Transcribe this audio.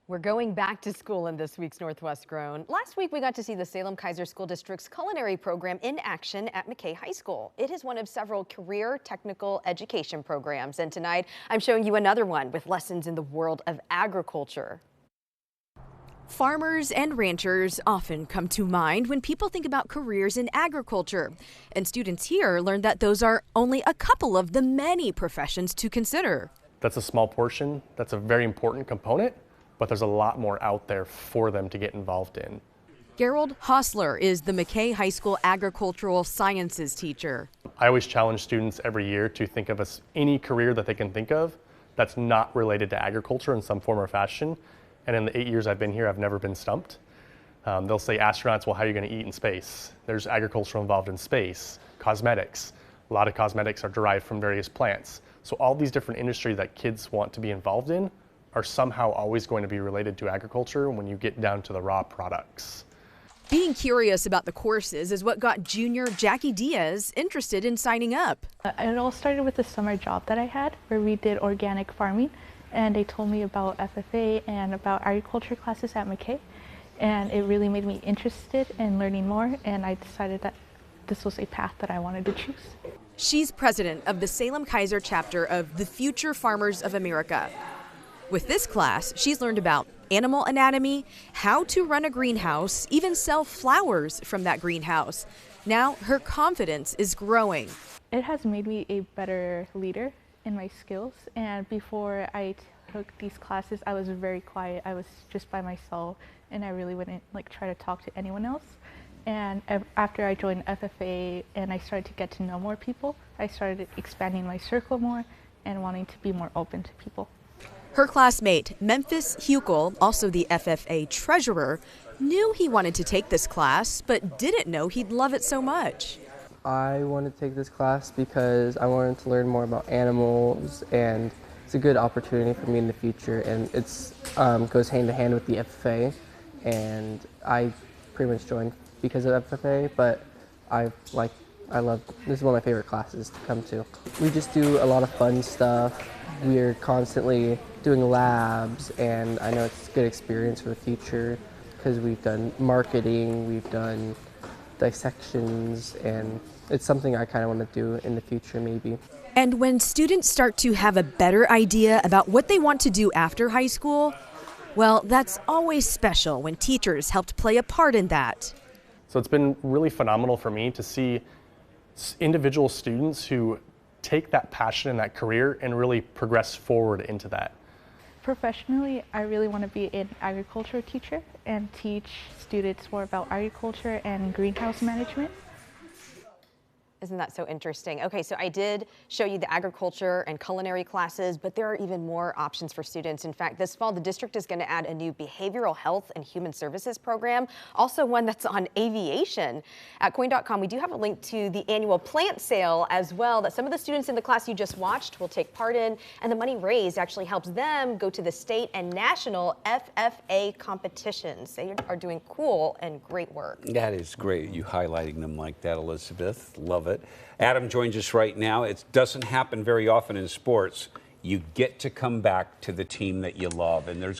We're going back to school in this week's Northwest Grown. Last week, we got to see the Salem-Keizer School District's culinary program in action at McKay High School. It is one of several career technical education programs, and tonight I'm showing you another one with lessons in the world of agriculture. Farmers and ranchers often come to mind when people think about careers in agriculture. And students here learned that those are only a couple of the many professions to consider. That's a small portion. That's a very important component, but there's a lot more out there for them to get involved in. Gerald Hostler is the McKay High School agricultural sciences teacher. I always challenge students every year to think of any career that they can think of that's not related to agriculture in some form or fashion. And in the 8 years I've been here, I've never been stumped. They'll say astronauts, well, how are you going to eat in space? There's agriculture involved in space, cosmetics. A lot of cosmetics are derived from various plants. So all these different industries that kids want to be involved in are somehow always going to be related to agriculture when you get down to the raw products. Being curious about the courses is what got junior Jackie Diaz interested in signing up. It all started with a summer job that I had where we did organic farming, and they told me about FFA and about agriculture classes at McKay, and it really made me interested in learning more, and I decided that this was a path that I wanted to choose. She's president of the Salem-Keizer chapter of the Future Farmers of America. With this class, she's learned about animal anatomy, how to run a greenhouse, even sell flowers from that greenhouse. Now her confidence is growing. It has made me a better leader in my skills, and before I took these classes, I was very quiet. I was just by myself, and I really wouldn't try to talk to anyone else. And after I joined FFA and I started to get to know more people, I started expanding my circle more and wanting to be more open to people. Her classmate, Memphis Huckel, also the FFA treasurer, knew he wanted to take this class, but didn't know he'd love it so much. I wanted to take this class because I wanted to learn more about animals, and it's a good opportunity for me in the future, and it's goes hand in hand with the FFA, and I pretty much joined because of FFA, but I love, this is one of my favorite classes to come to. We just do a lot of fun stuff. We're constantly doing labs, and I know it's a good experience for the future because we've done marketing, we've done dissections, and it's something I kind of want to do in the future maybe. And when students start to have a better idea about what they want to do after high school, well, that's always special when teachers helped play a part in that. So it's been really phenomenal for me to see individual students who take that passion and that career and really progress forward into that. Professionally, I really want to be an agriculture teacher and teach students more about agriculture and greenhouse management. Isn't that so interesting? Okay, so I did show you the agriculture and culinary classes, but there are even more options for students. In fact, this fall, the district is going to add a new behavioral health and human services program, also one that's on aviation. At coin.com, we do have a link to the annual plant sale as well that some of the students in the class you just watched will take part in, and the money raised actually helps them go to the state and national FFA competitions. They are doing cool and great work. That is great, you highlighting them like that, Elizabeth. Love it. Adam joins us right now. It doesn't happen very often in sports. You get to come back to the team that you love, and there's